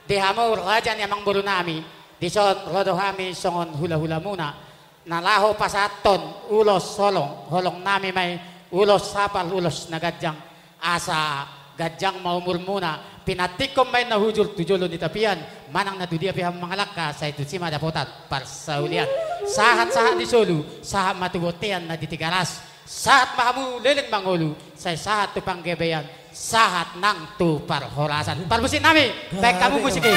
Dihamur rajan yamang buru nami. Dison rodohami songon hula-hula muna. Nalaho pasaton ulos holong nami may ulos sapal ulos na gadyang asa gadyang maumur muna pinatikom may nahujul tujulo di tapian manang nadudia piham mga laka sa ito sima dapotat parsaulian sahat di solu sahat matubotian na ditigaras sahat mahamu liling mangulu sa sahat tu panggebeyan sahat nang tu parhorasan parmusin nami baik kamu musiki.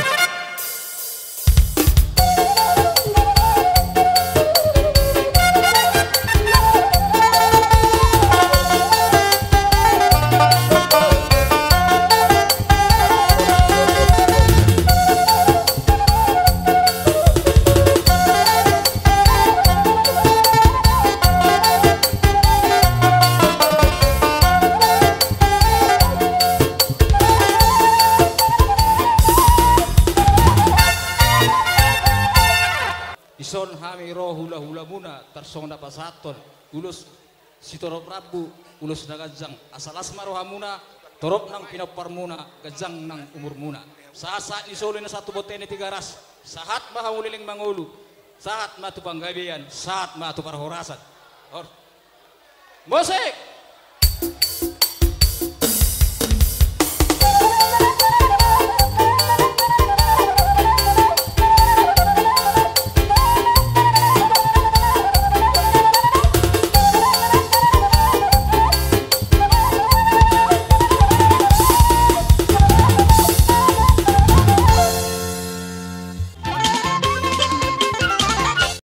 Ison hami roh hula-hula muna tarsong na pasaton ulus si torop rabu ulus na gajang asalas maroha muna torop nang pinapar muna gajang nang umur muna saat isuli na satu botene tigaras saat mahamuliling mangulu saat matu panggabian saat matu parhorasan musik.